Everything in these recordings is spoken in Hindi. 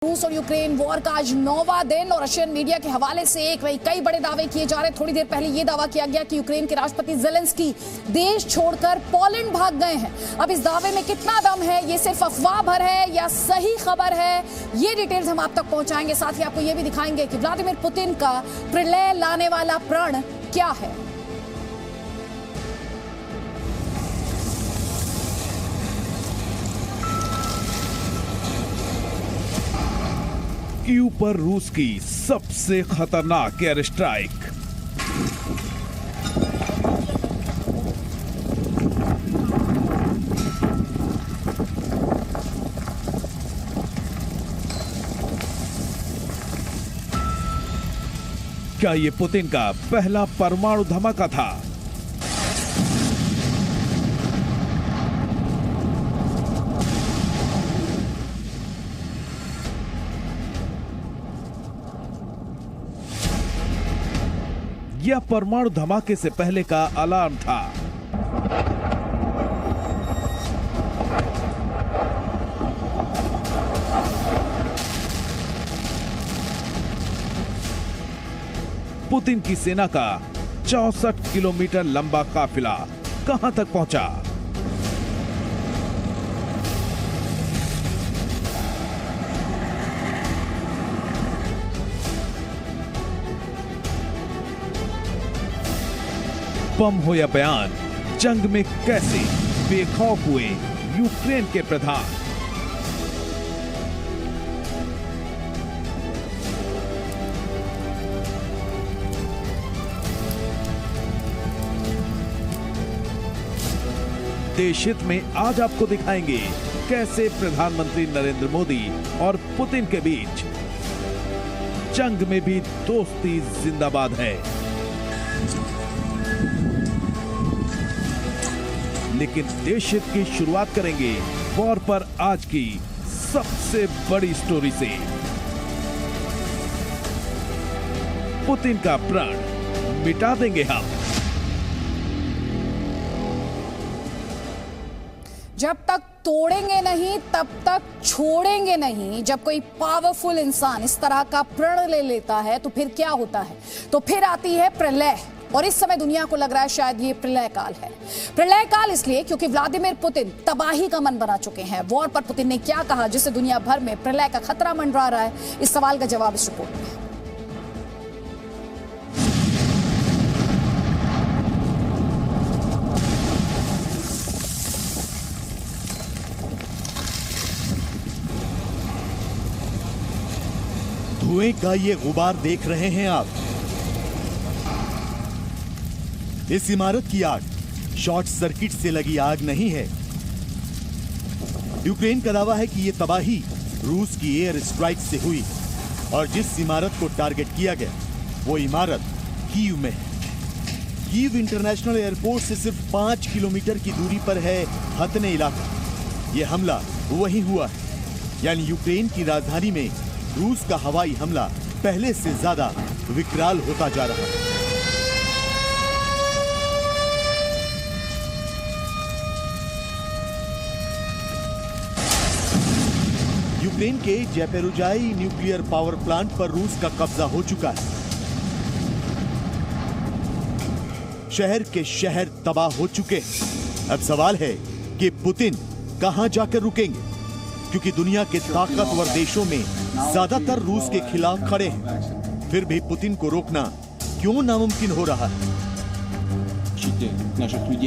रूस और यूक्रेन वॉर का आज 9वां दिन और रशियन मीडिया के हवाले से कई बड़े दावे किए जा रहे हैं। थोड़ी देर पहले यह दावा किया गया कि यूक्रेन के राष्ट्रपति ज़ेलेंस्की देश छोड़कर पोलैंड भाग गए हैं। अब इस दावे में कितना दम है, ये सिर्फ अफवाह भर है या सही खबर है, ये डिटेल्स हम आप तक पहुंचाएंगे। साथ ही आपको यह भी दिखाएंगे कि व्लादिमीर पुतिन का प्रलय लाने वाला प्रण क्या है। कीव पर रूस की सबसे खतरनाक एयर स्ट्राइक। क्या ये पुतिन का पहला परमाणु धमाका था? यह परमाणु धमाके से पहले का अलार्म था। पुतिन की सेना का 64 किलोमीटर लंबा काफिला कहां तक पहुंचा? बम हो या बयान, जंग में कैसे बेखौफ हुए यूक्रेन के प्रधान। देश हित में आज आपको दिखाएंगे कैसे प्रधानमंत्री नरेंद्र मोदी और पुतिन के बीच जंग में भी दोस्ती जिंदाबाद है। लेकिन देश हित की शुरुआत करेंगे वॉर पर आज की सबसे बड़ी स्टोरी से। पुतिन का प्रण मिटा देंगे हम। जब तक तोड़ेंगे नहीं तब तक छोड़ेंगे नहीं। जब कोई पावरफुल इंसान इस तरह का प्रण ले लेता है तो फिर क्या होता है? तो फिर आती है प्रलय। और इस समय दुनिया को लग रहा है शायद ये प्रलय काल है। प्रलय काल इसलिए क्योंकि व्लादिमीर पुतिन तबाही का मन बना चुके हैं। वॉर पर पुतिन ने क्या कहा जिससे दुनिया भर में प्रलय का खतरा मंडरा रहा है? इस सवाल का जवाब इस रिपोर्ट में। धुएं का ये गुबार देख रहे हैं आप। इस इमारत की आग शॉर्ट सर्किट से लगी आग नहीं है। यूक्रेन का दावा है कि यह तबाही रूस की एयर स्ट्राइक से हुई और जिस इमारत को टारगेट किया गया वो इमारत कीव में है। कीव इंटरनेशनल एयरपोर्ट से सिर्फ 5 किलोमीटर की दूरी पर है हतने इलाका। यह हमला वहीं हुआ है, यानी यूक्रेन की राजधानी में रूस का हवाई हमला पहले से ज्यादा विकराल होता जा रहा है। यूक्रेन के ज़ैपोरिज़्हिया न्यूक्लियर पावर प्लांट पर रूस का कब्जा हो चुका है। शहर के शहर तबाह हो चुके हैं। अब सवाल है कि पुतिन कहां जाकर रुकेंगे, क्योंकि दुनिया के ताकतवर देशों में ज्यादातर रूस के खिलाफ खड़े हैं। फिर भी पुतिन को रोकना क्यों नामुमकिन हो रहा है?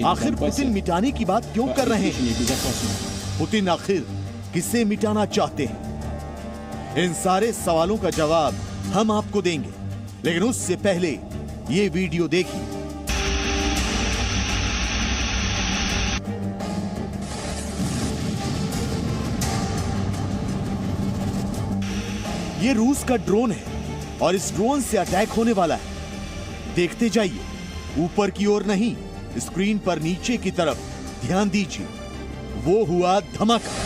आखिर पुतिन मिटाने की बात क्यों कर रहे हैं? पुतिन आखिर किसे मिटाना चाहते हैं? इन सारे सवालों का जवाब हम आपको देंगे, लेकिन उससे पहले ये वीडियो देखिए। ये रूस का ड्रोन है और इस ड्रोन से अटैक होने वाला है। देखते जाइए, ऊपर की ओर नहीं, स्क्रीन पर नीचे की तरफ ध्यान दीजिए। वो हुआ धमाका।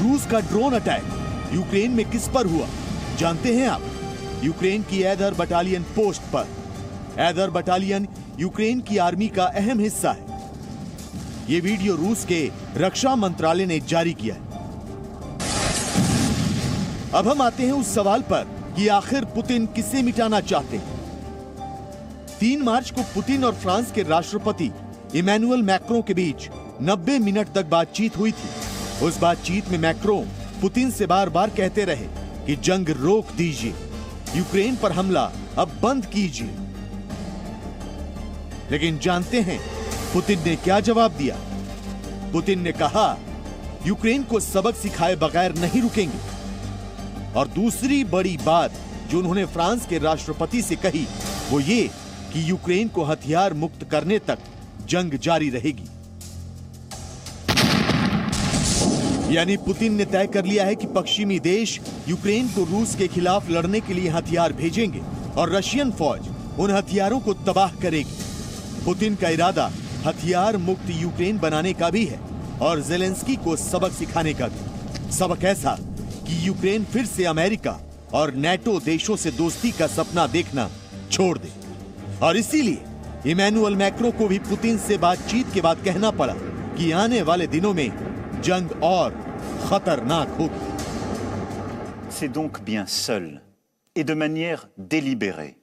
रूस का ड्रोन अटैक यूक्रेन में किस पर हुआ जानते हैं आप? यूक्रेन की एदर बटालियन पोस्ट पर। एदर बटालियन यूक्रेन की आर्मी का अहम हिस्सा है। ये वीडियो रूस के रक्षा मंत्रालय ने जारी किया है। अब हम आते हैं उस सवाल पर कि आखिर पुतिन किसे मिटाना चाहते हैं। 3 मार्च को पुतिन और फ्रांस के राष्ट्रपति इमैनुअल मैक्रों के बीच 90 मिनट तक बातचीत हुई थी। उस बातचीत में मैक्रों पुतिन से बार बार कहते रहे कि जंग रोक दीजिए, यूक्रेन पर हमला अब बंद कीजिए। लेकिन जानते हैं पुतिन ने क्या जवाब दिया? पुतिन ने कहा यूक्रेन को सबक सिखाए बगैर नहीं रुकेंगे। और दूसरी बड़ी बात जो उन्होंने फ्रांस के राष्ट्रपति से कही वो ये कि यूक्रेन को हथियार मुक्त करने तक जंग जारी रहेगी। यानी पुतिन ने तय कर लिया है कि पश्चिमी देश यूक्रेन को रूस के खिलाफ लड़ने के लिए हथियार भेजेंगे और रशियन फौज उन हथियारों को तबाह करेगी। पुतिन का इरादा हथियार मुक्त यूक्रेन बनाने का भी है और जेलेंस्की को सबक सिखाने का भी। सबक ऐसा कि यूक्रेन फिर से अमेरिका और नेटो देशों से दोस्ती का सपना देखना छोड़ दे। और इसीलिए इमैनुअल मैक्रों को भी पुतिन से बातचीत के बाद कहना पड़ा कि आने वाले दिनों में जंग और खतरनाक होगी। C'est donc bien seul et de manière délibérée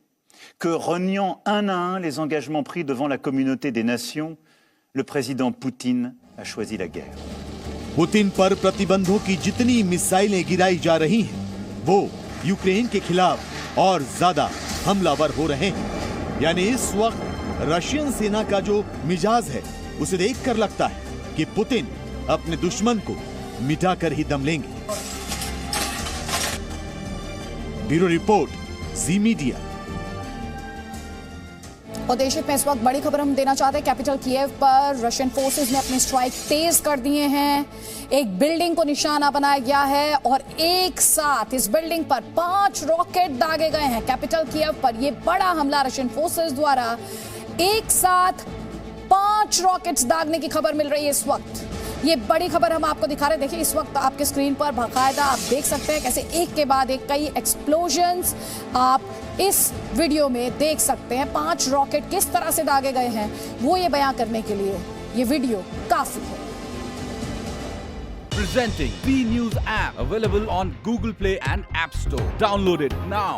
que, reniant un à un les engagements pris devant la communauté des nations, le président Poutine a choisi la guerre. Putin पर प्रतिबंधों की जितनी मिसाइलें गिराई जा रही हैं, वो यूक्रेन के खिलाफ और ज्यादा हमलावर हो रहे हैं। यानी इस वक्त रशियन सेना का जो मिजाज है उसे देखकर लगता है कि पुतिन अपने दुश्मन को मिटाकर ही दम लेंगे। ब्यूरो रिपोर्ट, जी मीडिया। और देश में इस वक्त बड़ी खबर हम देना चाहते हैं। कैपिटल कीव पर रशियन फोर्सेस ने अपने स्ट्राइक तेज कर दिए हैं। एक बिल्डिंग को निशाना बनाया गया है और एक साथ इस बिल्डिंग पर 5 रॉकेट दागे गए हैं। कैपिटल कीव पर यह बड़ा हमला रशियन फोर्सेस द्वारा एक साथ 5 रॉकेट्स दागने की खबर मिल रही है इस वक्त। ये बड़ी खबर हम आपको दिखा रहे हैं। देखिए इस वक्त आपके स्क्रीन पर बाकायदा आप देख सकते हैं कैसे एक के बाद एक कई एक्सप्लोजन्स आप इस वीडियो में देख सकते हैं। 5 रॉकेट किस तरह से दागे गए हैं वो ये बयां करने के लिए ये वीडियो काफी है। Presenting B News app available on Google Play and App Store. Download it now.